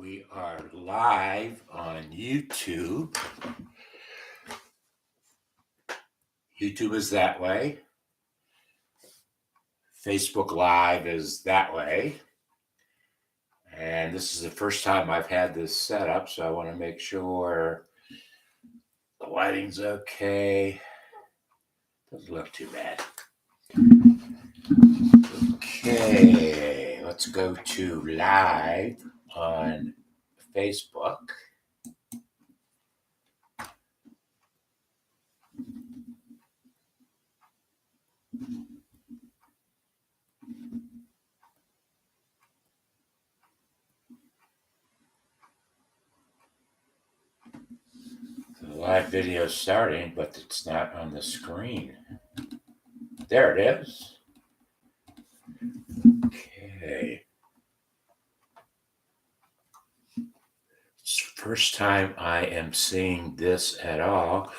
We are live on YouTube. YouTube is that way. Facebook Live is that way. And this is the first time I've had this set up, so I want to make sure the lighting's okay. Doesn't look too bad. Okay, let's go to live on Facebook. The live video is starting, but it's not on the screen. There it is. Okay. It's the first time I am seeing this at all.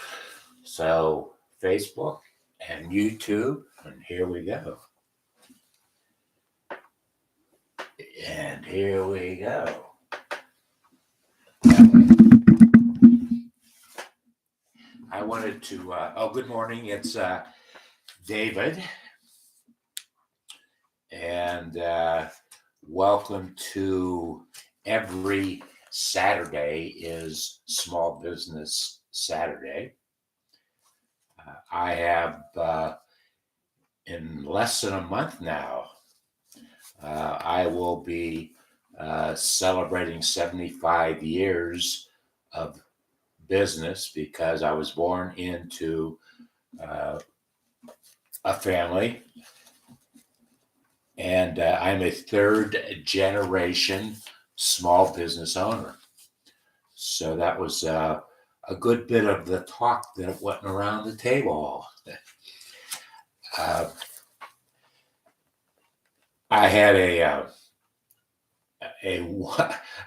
So, Facebook and YouTube, and here we go. And here we go. I wanted to, good morning. It's David. And welcome to every Saturday is Small Business Saturday. I have, in less than a month now, I will be celebrating 75 years of business because I was born into a family, and I'm a third generation small business owner. So that was a good bit of the talk that went around the table. I had a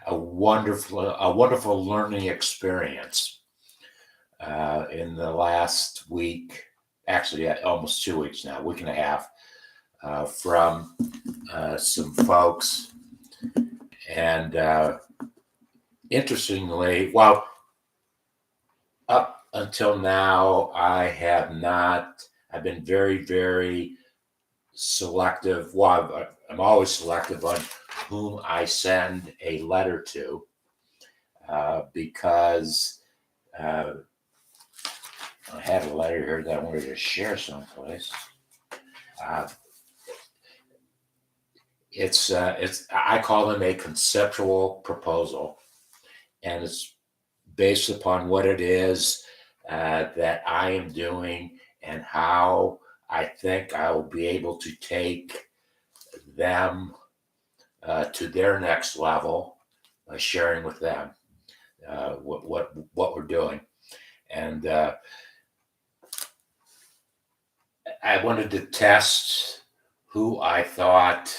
wonderful learning experience in the last week, actually almost 2 weeks now, week and a half, from some folks. And interestingly, well, up until now, I've been very, very selective. Well, I'm always selective on whom I send a letter to because I had a letter here that I wanted to share someplace. It's I call them a conceptual proposal, and it's based upon what it is that I am doing and how I think I will be able to take them to their next level by sharing with them what we're doing. And I wanted to test who I thought,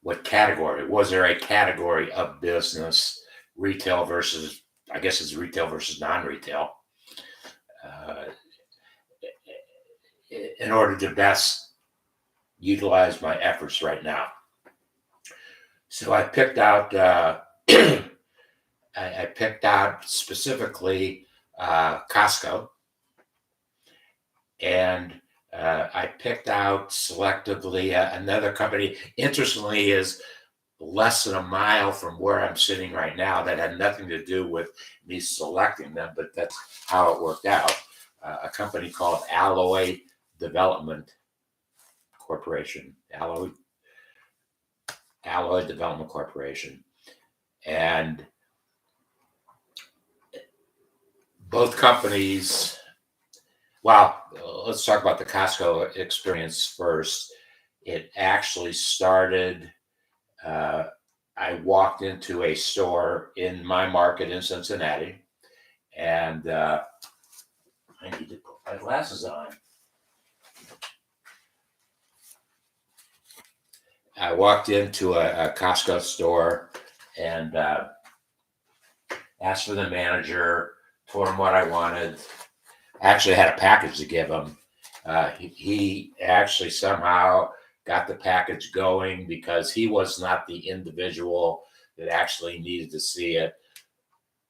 what category. Was there a category of business, retail versus, I guess it's retail versus non-retail, in order to best utilize my efforts right now. So I picked out, I picked out specifically Costco, and I picked out selectively another company. Interestingly, is less than a mile from where I'm sitting right now. That had nothing to do with me selecting them, but that's how it worked out. A company called Alloy Development Corporation. Alloy Development Corporation. And both companies, well, let's talk about the Costco experience first. It actually started, I walked into a store in my market in Cincinnati, and I need to put my glasses on. I walked into a Costco store and asked for the manager, told him what I wanted. I actually had a package to give him. He actually somehow got the package going because he was not the individual that actually needed to see it.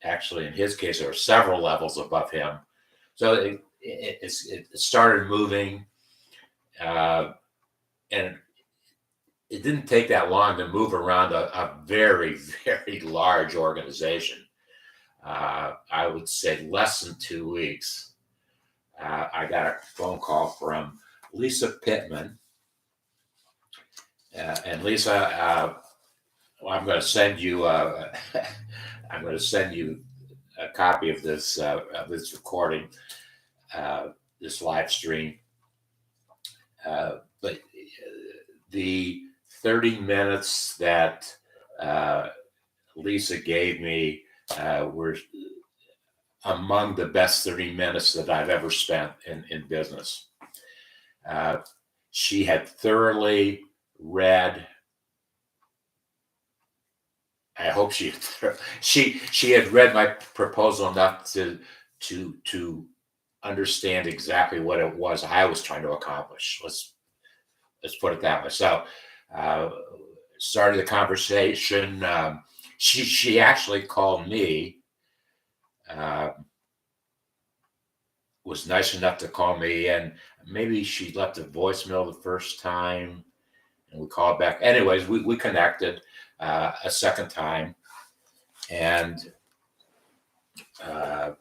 Actually, in his case, there were several levels above him. So it started moving, and it didn't take that long to move around a very, very large organization. I would say less than 2 weeks. I got a phone call from Lisa Pittman. And Lisa, well, I'm going to send you. I'm going to send you a copy of this recording, this live stream. But the 30 minutes that Lisa gave me were among the best 30 minutes that I've ever spent in business. She had thoroughly read. I hope she had read my proposal enough to understand exactly what it was I was trying to accomplish. Let's put it that way. So started the conversation. She actually called me. Was nice enough to call me, and maybe she left a voicemail the first time, and we called back. Anyways, we connected a second time, and I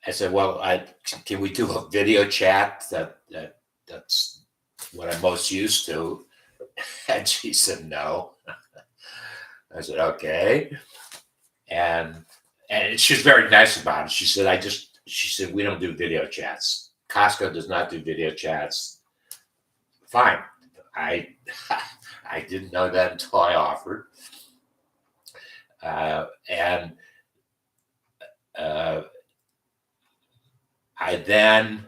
said, "Well, can we do a video chat? That's what I'm most used to." And she said, "No." I said, "Okay," and she was very nice about it. She said, "We don't do video chats. Costco does not do video chats." Fine. I didn't know that until I offered. And I then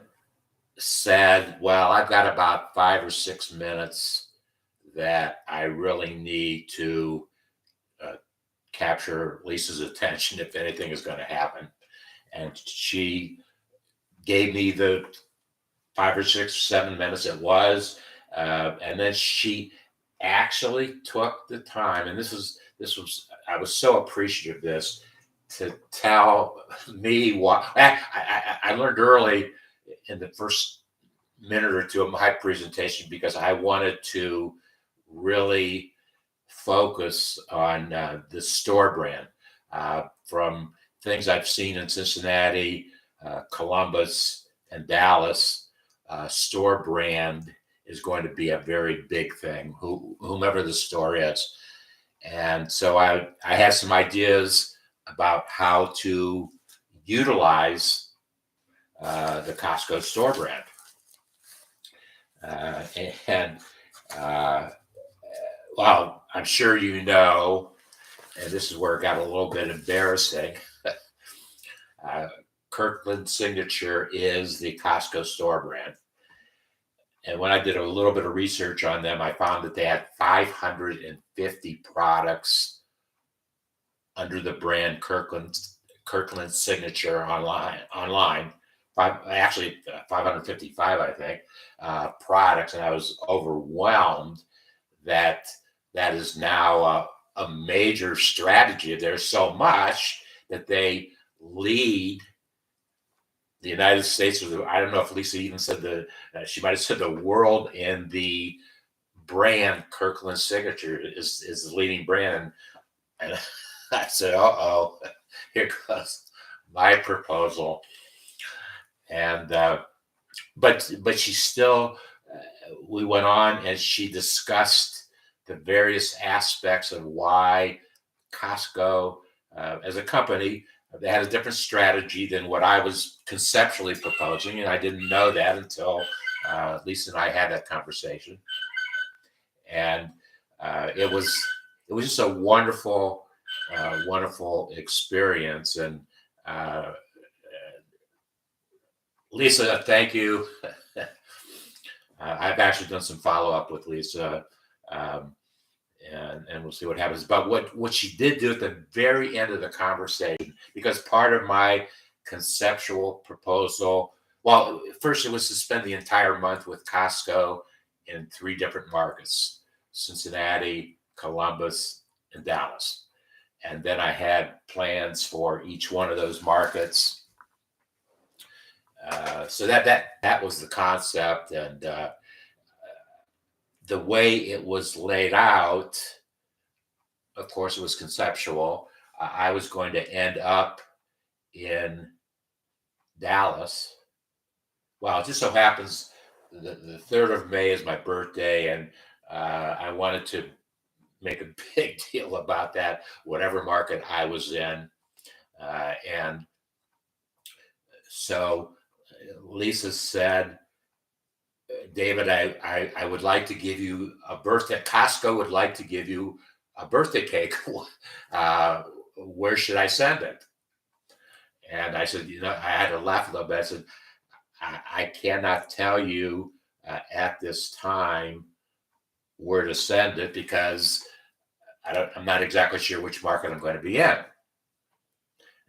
said, "Well, I've got about 5 or 6 minutes that I really need to capture Lisa's attention if anything is going to happen." And she gave me the 5 or 6 or 7 minutes it was. And then she actually took the time, and this was I was so appreciative of this, to tell me what I learned early in the first minute or two of my presentation, because I wanted to really focus on the store brand, from things I've seen in Cincinnati, Columbus, and Dallas. Store brand is going to be a very big thing, whomever the store is. And so I had some ideas about how to utilize the Costco store brand. Well, I'm sure you know, and this is where it got a little bit embarrassing, Kirkland Signature is the Costco store brand. And when I did a little bit of research on them, I found that they had 550 products under the brand Kirkland Signature online. Actually 555, I think, products. And I was overwhelmed that is now a major strategy. There's so much that they lead the United States, or I don't know if Lisa even said she might have said the world in the brand. Kirkland Signature is the leading brand. And I said, "Uh-oh, here goes my proposal." And but she still, we went on and she discussed the various aspects of why Costco, as a company, they had a different strategy than what I was conceptually proposing, and I didn't know that until Lisa and I had that conversation. And it was just a wonderful experience. And Lisa, thank you. I've actually done some follow up with Lisa, and we'll see what happens. But what she did do at the very end of the conversation, because part of my conceptual proposal, well, first it was to spend the entire month with Costco in 3 different markets: Cincinnati, Columbus, and Dallas. And then I had plans for each one of those markets. So that was the concept, and the way it was laid out. Of course, it was conceptual. I was going to end up in Dallas. Well, it just so happens the 3rd of May is my birthday, and I wanted to make a big deal about that, whatever market I was in. And so Lisa said, David, I would like to give you a birthday. Costco would like to give you a birthday cake. Where should I send it? And I said, I had to laugh a little bit. I said, I cannot tell you at this time where to send it because I'm not exactly sure which market I'm going to be in.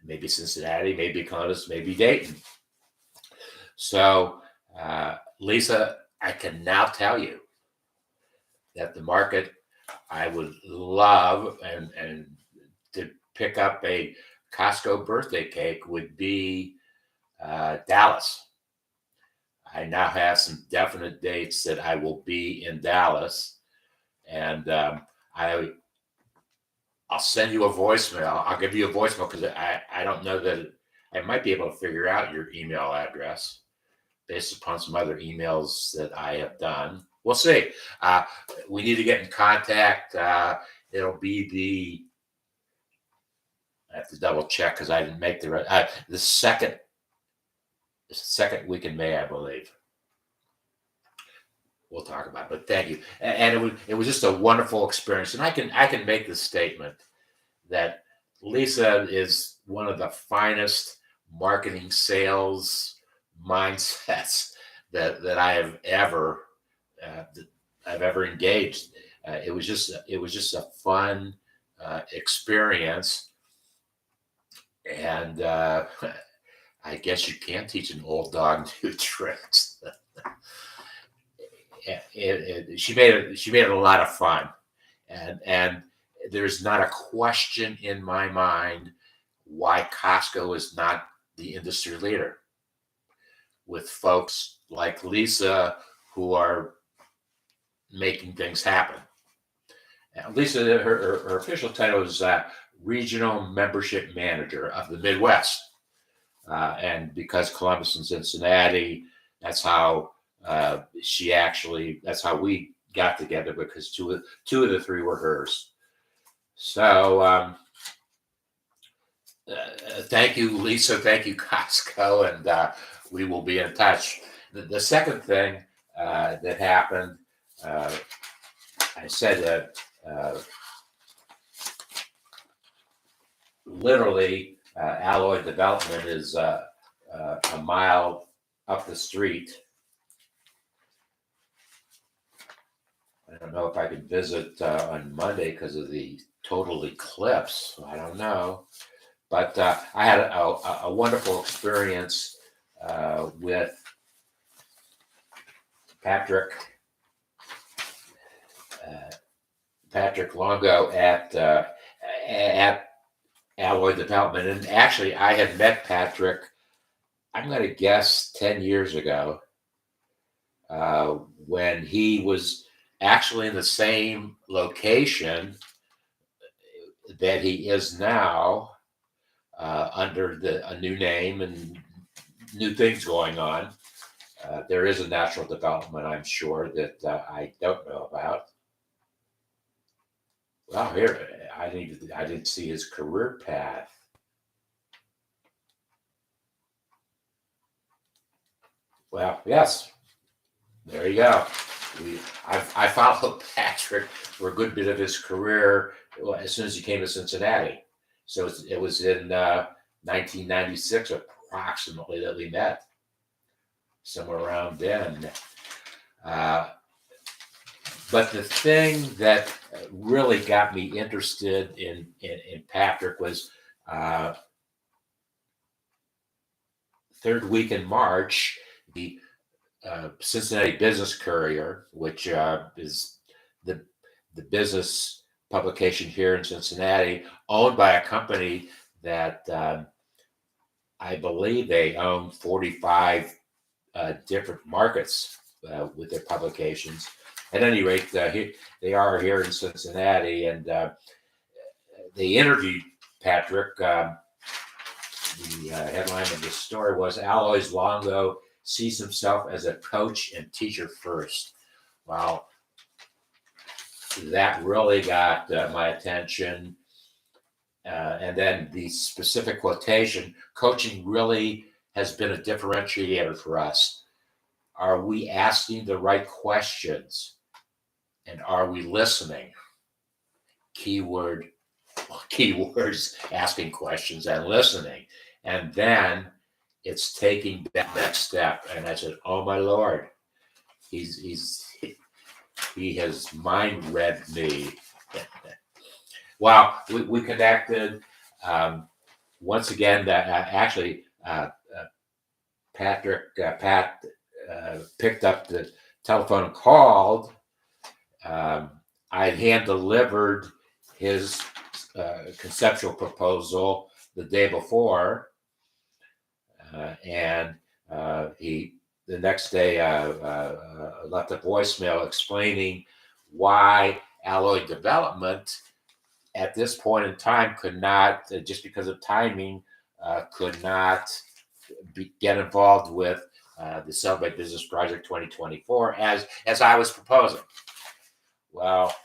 Maybe Cincinnati, maybe Columbus, maybe Dayton. So, Lisa, I can now tell you that the market I would love and to pick up a Costco birthday cake would be Dallas. I now have some definite dates that I will be in Dallas, and I'll send you a voicemail. I'll give you a voicemail because I don't know that I might be able to figure out your email address based upon some other emails that I have done. We'll see. We need to get in contact. It'll be I have to double check because I didn't make the second week in May, I believe. We'll talk about it, but thank you. And it was just a wonderful experience. And I can make the statement that Lisa is one of the finest marketing sales mindsets that I have ever engaged. It was just a fun experience, and I guess you can't teach an old dog new tricks. She made it a lot of fun, and there's not a question in my mind why Costco is not the industry leader, with folks like Lisa who are making things happen. Now, Lisa, her official title is Regional Membership Manager of the Midwest. And because Columbus and Cincinnati, that's how that's how we got together, because two of the three were hers. So thank you, Lisa. Thank you, Costco, and we will be in touch. The second thing that happened, I said that literally Alloy Development is a mile up the street. I don't know if I can visit on Monday because of the total eclipse. I don't know. But I had a wonderful experience with Patrick Longo at Alloy Development. And actually, I had met Patrick, I'm going to guess 10 years ago, when he was actually in the same location that he is now, under a new name and new things going on. There is a natural development, I'm sure, that I don't know about. Well, here I didn't see his career path. Well, yes, there you go. I followed Patrick for a good bit of his career as soon as he came to Cincinnati. So it was in 1996 approximately that we met, somewhere around then. But the thing that really got me interested in Patrick was third week in March, the Cincinnati Business Courier, which is the business publication here in Cincinnati, owned by a company that I believe they own 45 different markets with their publications. At any rate, they are here in Cincinnati, and they interviewed Patrick. The headline of the story was Alois Longo sees himself as a coach and teacher first. Wow, that really got my attention. And then the specific quotation, coaching really has been a differentiator for us. Are we asking the right questions? And are we listening? Keywords, asking questions and listening. And then it's taking that next step. And I said, oh my Lord, he has mind read me. Wow, we connected. Once again, actually, Pat picked up the telephone and called. I had hand delivered his conceptual proposal the day before, and he the next day left a voicemail explaining why alloy development at this point in time could not, just because of timing, could not get involved with the Celebrate Business Project 2024 as I was proposing. Well,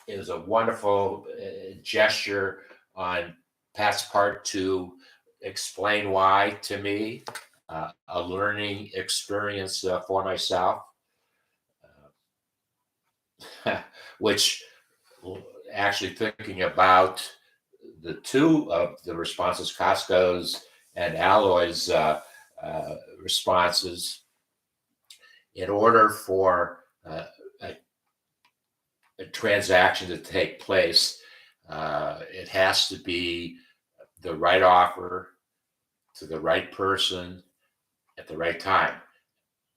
it was a wonderful gesture on Pat's part to explain why to me, a learning experience for myself, which actually thinking about the two of the responses, Costco's and Alloy's responses, in order for a transaction to take place, it has to be the right offer to the right person at the right time.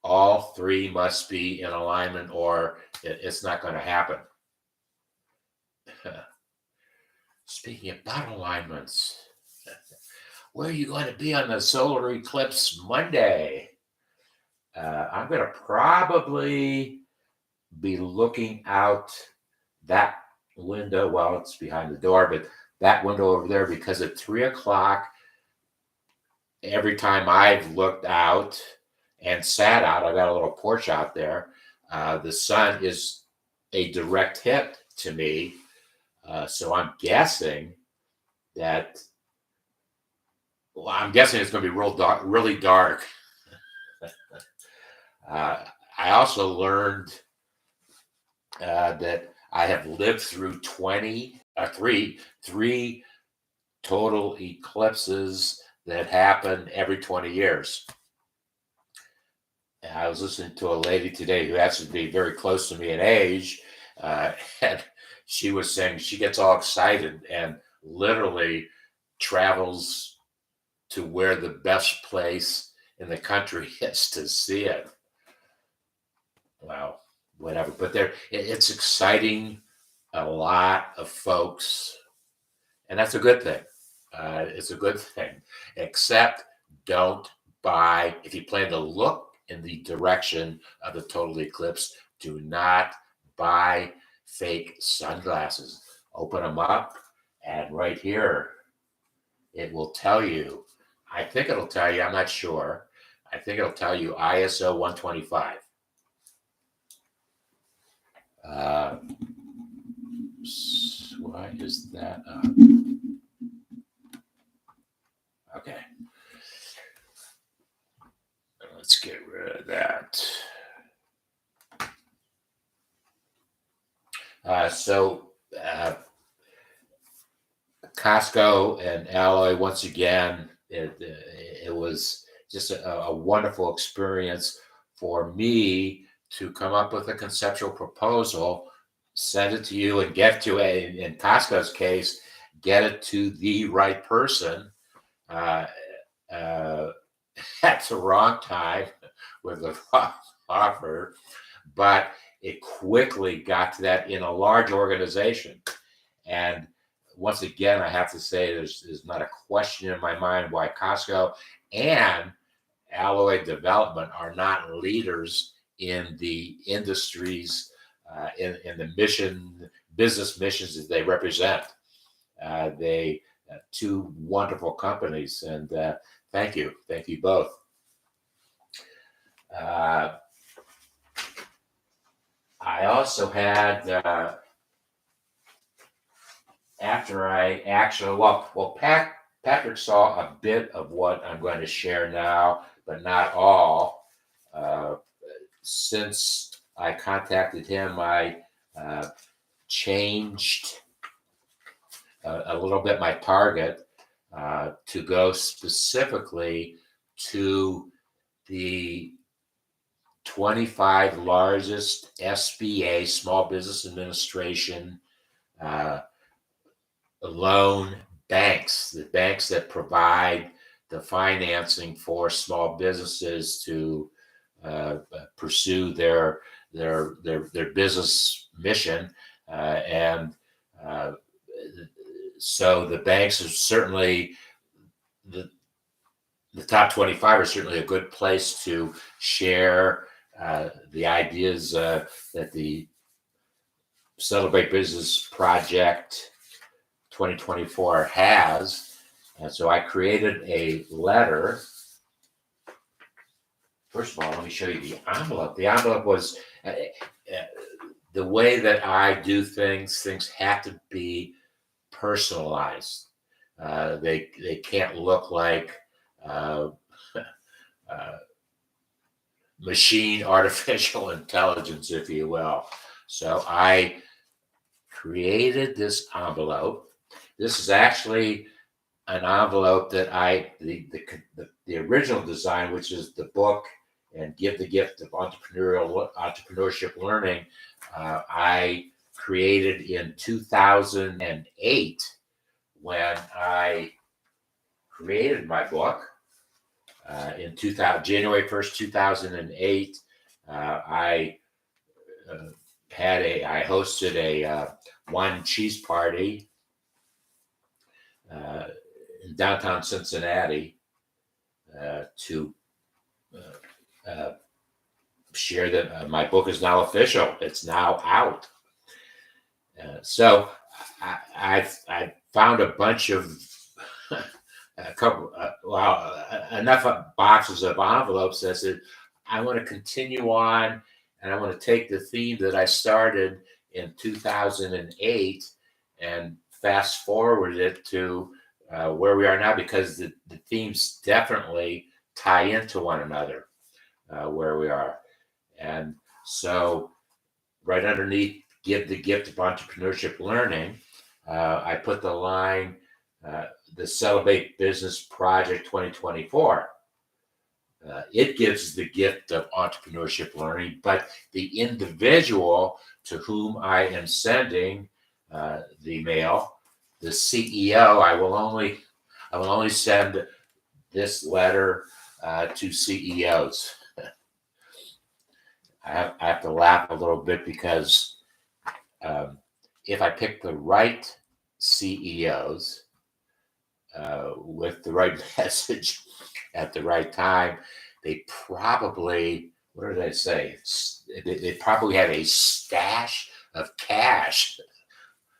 All three must be in alignment or it's not going to happen. Speaking about alignments, where are you going to be on the solar eclipse Monday? I'm going to probably be looking out that window. Well, it's behind the door, but that window over there, because at 3:00, every time I've looked out and sat out, I've got a little porch out there, the sun is a direct hit to me. So I'm guessing that, I'm guessing it's going to be real dark, really dark. I also learned that I have lived through three total eclipses that happen every 20 years. And I was listening to a lady today who happens to be very close to me in age, and she was saying she gets all excited and literally travels to where the best place in the country is to see it. Well, whatever, but it's exciting a lot of folks, and that's a good thing. It's a good thing, except don't buy, if you plan to look in the direction of the total eclipse, do not buy fake sunglasses. Open them up, and right here, it will tell you, I think it'll tell you, I'm not sure, I think it'll tell you ISO 125. Why is that up? Okay. Let's get rid of that. Costco and Alloy, once again, it was just a wonderful experience for me to come up with a conceptual proposal, send it to you, and get to it, in Costco's case, get it to the right person at the wrong time with the wrong offer. But it quickly got to that in a large organization. And once again, I have to say there's not a question in my mind why Costco and Alloy Development are not leaders in the industries, in the business missions that they represent. They two wonderful companies, and thank you both. I also had after I actually Patrick saw a bit of what I'm going to share now, but not all. Since I contacted him, I changed a little bit my target to go specifically to the 25 largest SBA, Small Business Administration, loan banks, the banks that provide the financing for small businesses to pursue their business mission, and so the banks are certainly the top 25 are certainly a good place to share the ideas that the Celebrate Business Project 2024 has. And so I created a letter. First of all, let me show you the envelope. The envelope was the way that I do things. Things have to be personalized. They can't look like machine artificial intelligence, if you will. So I created this envelope. This is actually an envelope that the original design, which is the book and Give the Gift of Entrepreneurship Learning, I created in 2008 when I created my book. In January 1st, 2008, I hosted a wine and cheese party in downtown Cincinnati to share that my book is now official. It's now out. So I found a bunch of enough boxes of envelopes that said, I want to continue on, and I want to take the theme that I started in 2008 and fast forward it to where we are now, because the themes definitely tie into one another where we are. And so right underneath Give the Gift of Entrepreneurship Learning, I put the line, the Celebrate Business Project 2024. It gives the gift of entrepreneurship learning, but the individual to whom I am sending the mail, the CEO, I will only send this letter to CEOs. I have to laugh a little bit because if I pick the right CEOs with the right message at the right time, they probably, what did I say? They probably have a stash of cash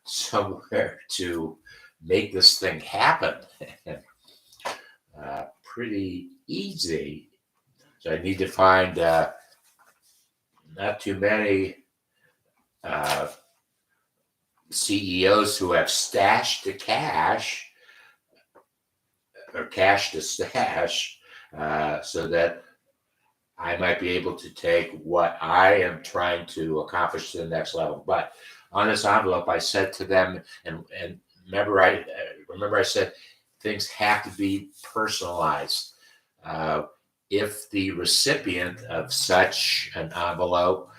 somewhere to make this thing happen. Pretty easy. So I need to find not too many CEOs who have stashed the cash or cash to stash, so that I might be able to take what I am trying to accomplish to the next level. But on this envelope, I said to them, and remember I said things have to be personalized. If the recipient of such an envelope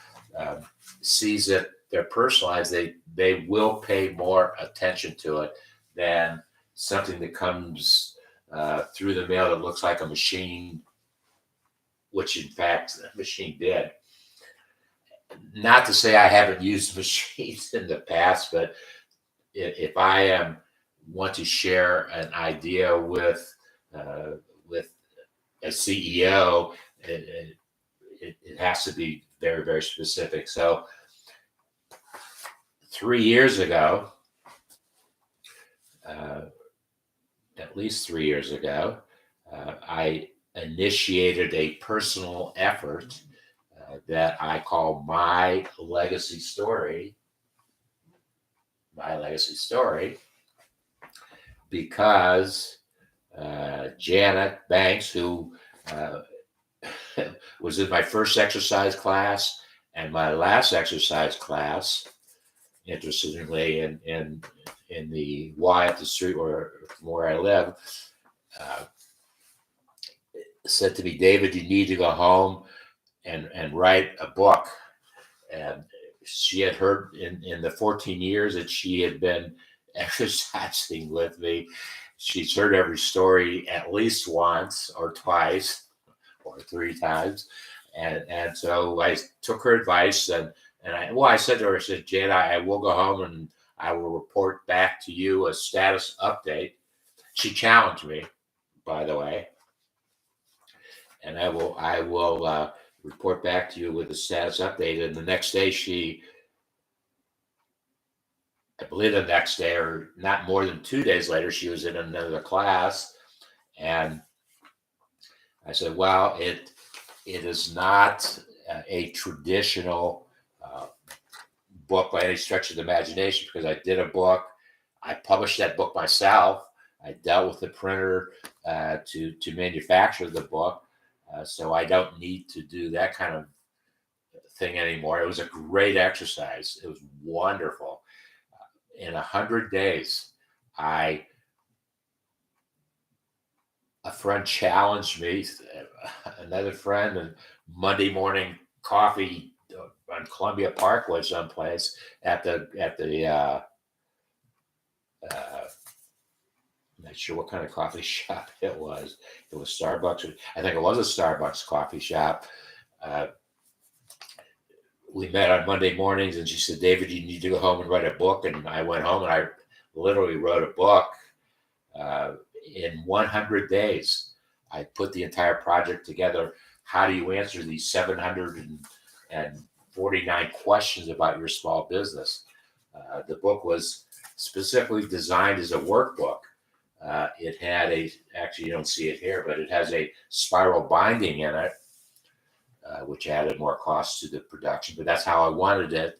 sees that they're personalized, they will pay more attention to it than something that comes through the mail that looks like a machine, which in fact the machine did. not to say I haven't used machines in the past, but if I want to share an idea with a CEO, it has to be very, very specific. So 3 years ago, at least 3 years ago, I initiated a personal effort that I call My Legacy Story. My Legacy Story, because Janet Banks, who was in my first exercise class and my last exercise class, interestingly, in the Y up the street where I live, said to me, David, you need to go home and write a book. And she had heard in the 14 years that she had been exercising with me, she's heard every story at least once or twice or 3 times. And so I took her advice and I said to her, I said, Jane, I will go home and I will report back to you a status update. She challenged me, by the way, and I will report back to you with a status update. And the next day, I believe the next day or not more than 2 days later, she was in another class, and I said, well, it is not a traditional book by any stretch of the imagination, because I did a book. I published that book myself. I dealt with the printer to manufacture the book. So I don't need to do that kind of thing anymore. It was a great exercise. It was wonderful. In 100 days, a friend challenged me, another friend, and Monday morning coffee on Columbia Parkway someplace at the I'm not sure what kind of coffee shop it was. It was Starbucks. I think it was a Starbucks coffee shop. We met on Monday mornings, and she said, David, you need to go home and write a book. And I went home and I literally wrote a book in 100 days. I put the entire project together. How do you answer these 749 questions about your small business? The book was specifically designed as a workbook. It had actually, you don't see it here, but it has a spiral binding in it, which added more cost to the production. But that's how I wanted it,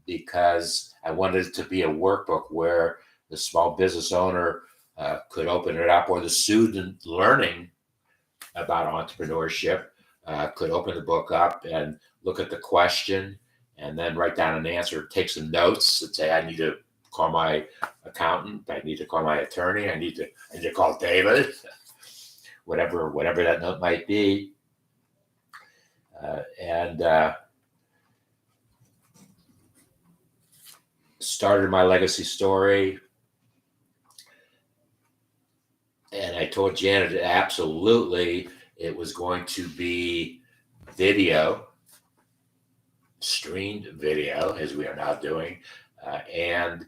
because I wanted it to be a workbook where the small business owner could open it up, or the student learning about entrepreneurship could open the book up and look at the question and then write down an answer, take some notes and say, I need to call my accountant, I need to call my attorney, I need to call David, whatever that note might be. And started My Legacy Story. And I told Janet absolutely it was going to be video, streamed video, as we are now doing. And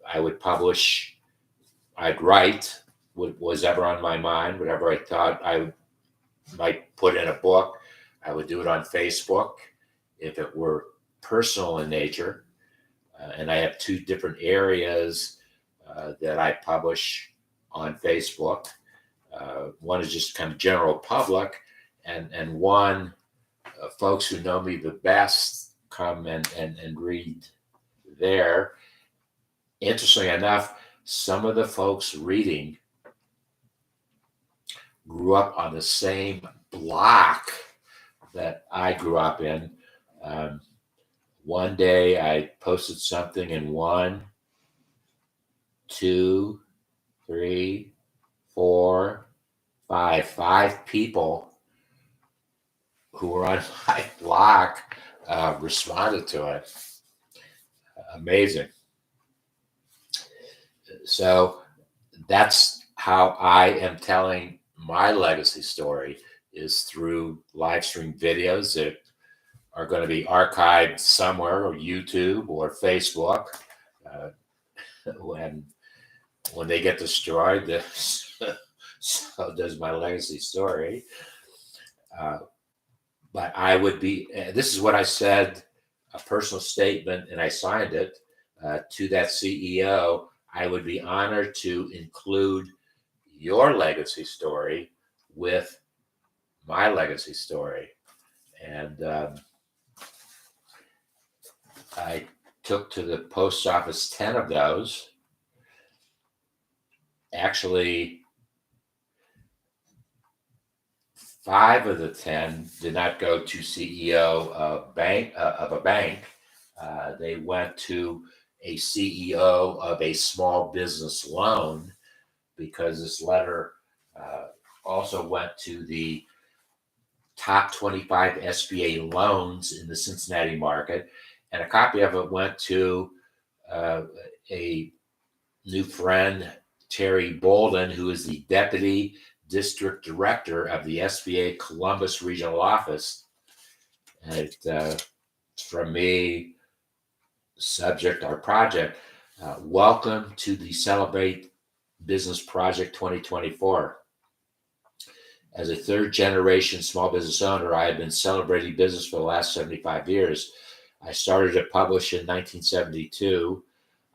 I would publish, I'd write what was ever on my mind, whatever I thought I might put in a book. I would do it on Facebook if it were personal in nature. And I have 2 different areas that I publish on Facebook. One is just kind of general public, and one, folks who know me the best come and read there. Interestingly enough, some of the folks reading grew up on the same block that I grew up in. One day I posted something in 1, 2, 3, 4, 5 people who were on my block responded to it. Amazing. So that's how I am telling my legacy story, is through live stream videos that are going to be archived somewhere, or YouTube or Facebook. Uh, when they get destroyed, so does my legacy story. But I would be, this is what I said, a personal statement, and I signed it to that CEO. I would be honored to include your legacy story with my legacy story. And I took to the post office 10 of those. Actually, 5 of the 10 did not go to CEO of a bank. They went to a CEO of a small business loan, because this letter also went to the top 25 SBA loans in the Cincinnati market, and a copy of it went to a new friend, Terry Bolden, who is the deputy district director of the SBA Columbus regional office. And from me, subject or project, welcome to the Celebrate Business Project 2024. As a third generation small business owner, I have been celebrating business for the last 75 years. I started to publish in 1972.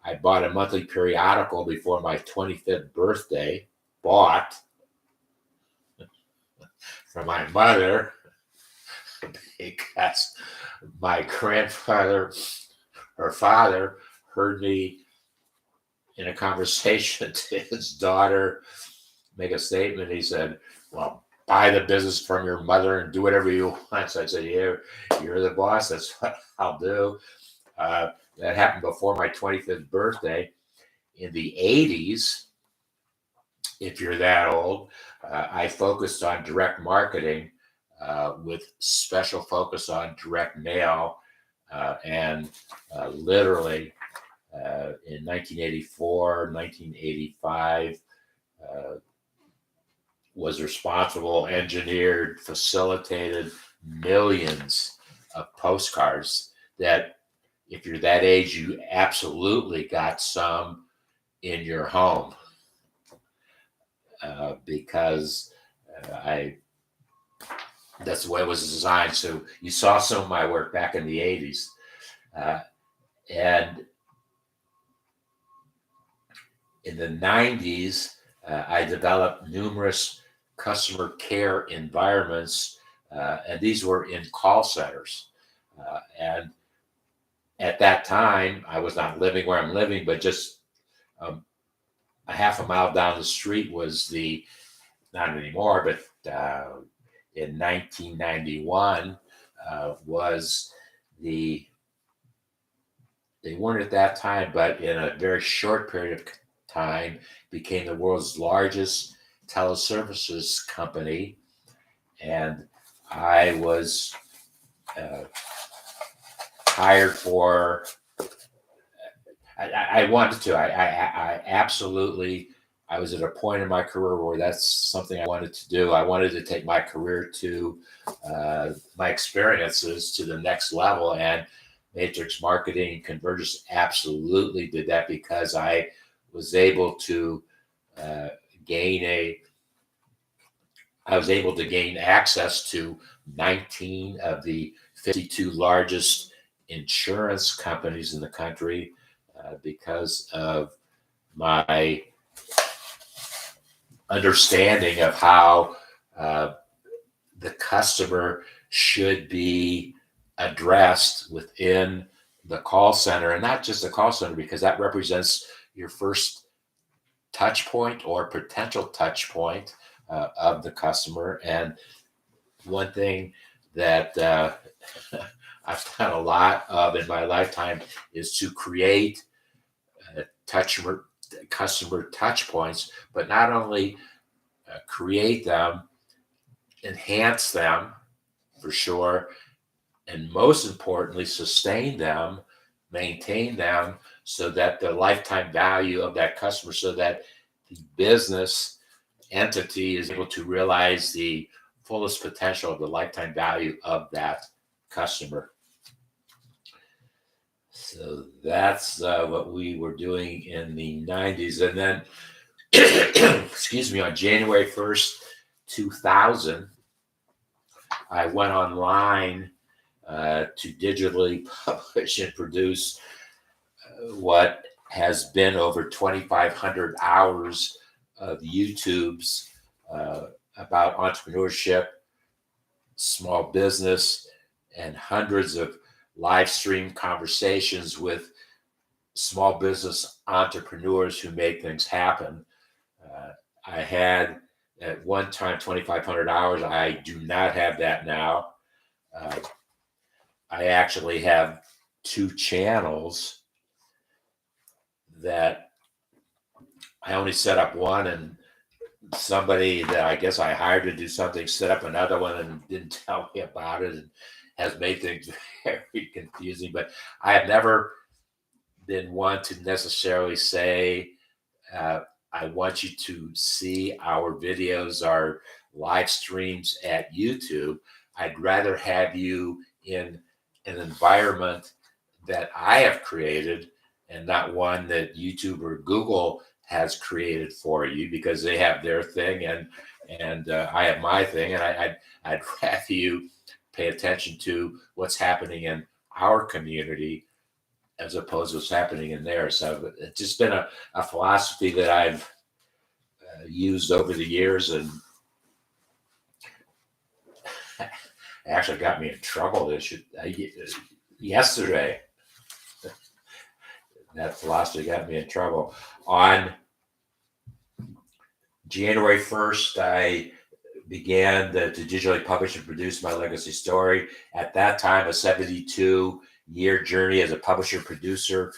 I bought a monthly periodical before my 25th birthday, bought from my mother, because my grandfather, her father, heard me in a conversation to his daughter make a statement. He said, well, buy the business from your mother and do whatever you want. So I said, yeah, you're the boss. That's what I'll do. That happened before my 25th birthday. In the 80s, if you're that old, I focused on direct marketing with special focus on direct mail. And literally in 1984, 1985, was responsible, engineered, facilitated millions of postcards that, if you're that age, you absolutely got some in your home, because that's the way it was designed. So you saw some of my work back in the 80s. And in the 90s, I developed numerous customer care environments, and these were in call centers. And at that time, I was not living where I'm living, but just a half a mile down the street was not anymore, but in 1991 was they weren't at that time, but in a very short period of time, became the world's largest teleservices company. And I was hired for, I wanted to, I absolutely, I was at a point in my career where that's something I wanted to do. I wanted to take my career to my experiences to the next level, and Matrix Marketing Convergence absolutely did that, because I was able to gain access to 19 of the 52 largest insurance companies in the country because of my understanding of how the customer should be addressed within the call center, and not just the call center, because that represents your first touch point or potential touch point of the customer. And one thing that I've done a lot of in my lifetime is to create customer touch points, but not only create them, enhance them for sure, and most importantly, sustain them, maintain them, so that the lifetime value of that customer, so that the business entity is able to realize the fullest potential of the lifetime value of that customer. So that's what we were doing in the 90s. And then, excuse me, on January 1st, 2000, I went online to digitally publish and produce what has been over 2,500 hours of YouTube's about entrepreneurship, small business, and hundreds of live stream conversations with small business entrepreneurs who make things happen. I had at one time 2,500 hours. I do not have that now. Uh, I actually have two channels that I only set up one, and somebody that I guess I hired to do something set up another one and didn't tell me about it, and has made things very confusing. But I have never been one to necessarily say, I want you to see our videos, our live streams at YouTube. I'd rather have you in an environment that I have created and not one that YouTube or Google has created for you, because they have their thing and I have my thing, and I'd rather you pay attention to what's happening in our community as opposed to what's happening in there. So it's just been a philosophy that I've used over the years, and actually got me in trouble yesterday. That philosophy got me in trouble. On January 1st, I began to digitally publish and produce my legacy story. At that time, a 72-year journey as a publisher producer,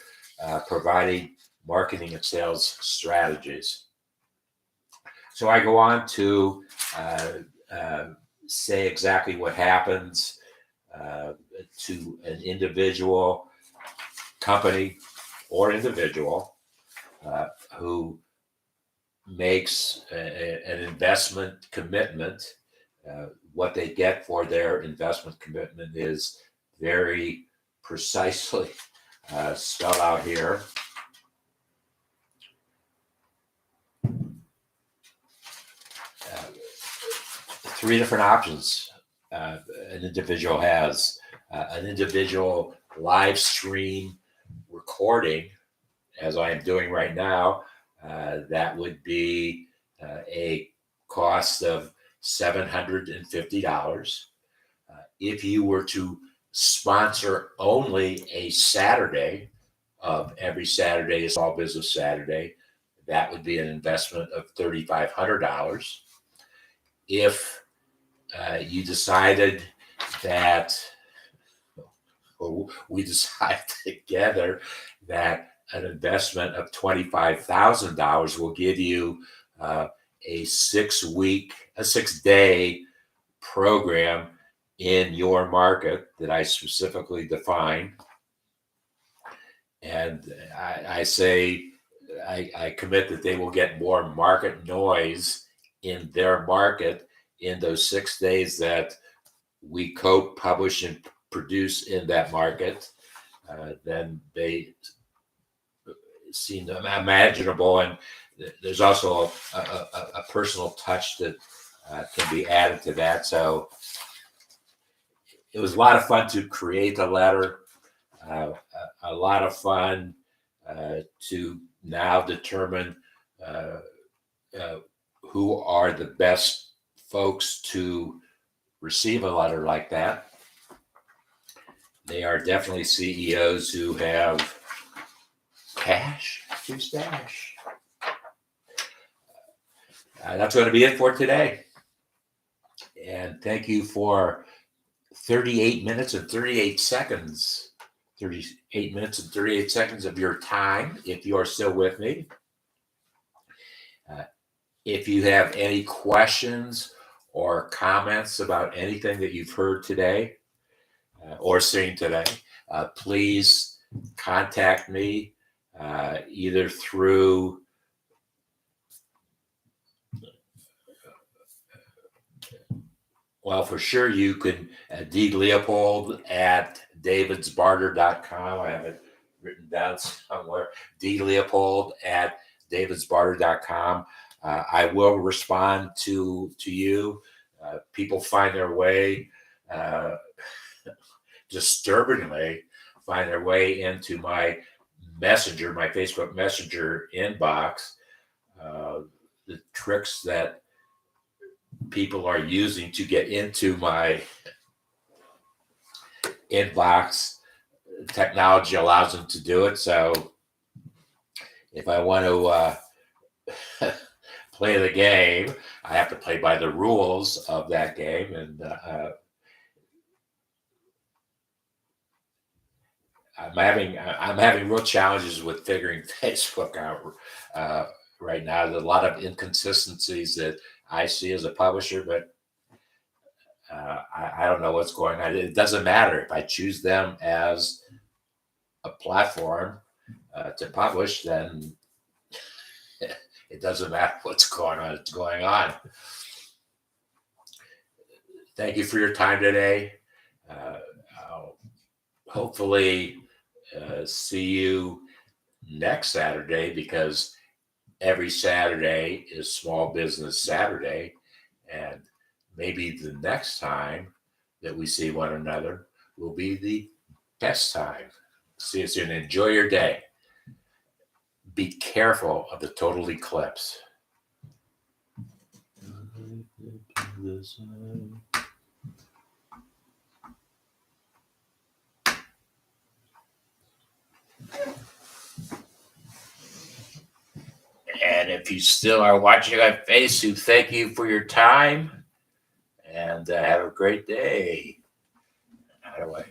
providing marketing and sales strategies. So I go on to say exactly what happens to an individual, company, or individual who makes an investment commitment. What they get for their investment commitment is very precisely spelled out here. Three different options an individual has. An individual live stream recording, as I am doing right now, that would be a cost of $750. If you were to sponsor only a Saturday of every Saturday, a Small Business Saturday, that would be an investment of $3,500. If you decided that, or we decided together that an investment of $25,000 will give you a 6-day program in your market that I specifically define. And I say, I commit that they will get more market noise in their market in those 6 days that we co-publish and produce in that market than they seem imaginable. And there's also a personal touch that can be added to that. So it was a lot of fun to create the letter, a lot of fun to now determine who are the best folks to receive a letter like that. They are definitely CEOs who have cash to stash. That's going to be it for today. And thank you for 38 minutes and 38 seconds. 38 minutes and 38 seconds of your time, if you are still with me. If you have any questions or comments about anything that you've heard today or seen today, please contact me either through well, for sure, you can D. Leopold at davidsbarter.com. I have it written down somewhere. dleopold@davidsbarter.com. I will respond to you. People find their way, disturbingly, find their way into my messenger, my Facebook Messenger inbox. The tricks that people are using to get into my inbox, technology allows them to do it. So if I want to play the game, I have to play by the rules of that game. And I'm having real challenges with figuring Facebook out right now. There's a lot of inconsistencies that I see as a publisher, but I don't know what's going on. It doesn't matter if I choose them as a platform to publish, then it doesn't matter what's going on. It's going on. Thank you for your time today. I'll hopefully see you next Saturday, because every Saturday is Small Business Saturday. And maybe the next time that we see one another will be the best time. See you soon. Enjoy your day. Be careful of the total eclipse. And if you still are watching on Facebook, thank you for your time, and have a great day. How do I?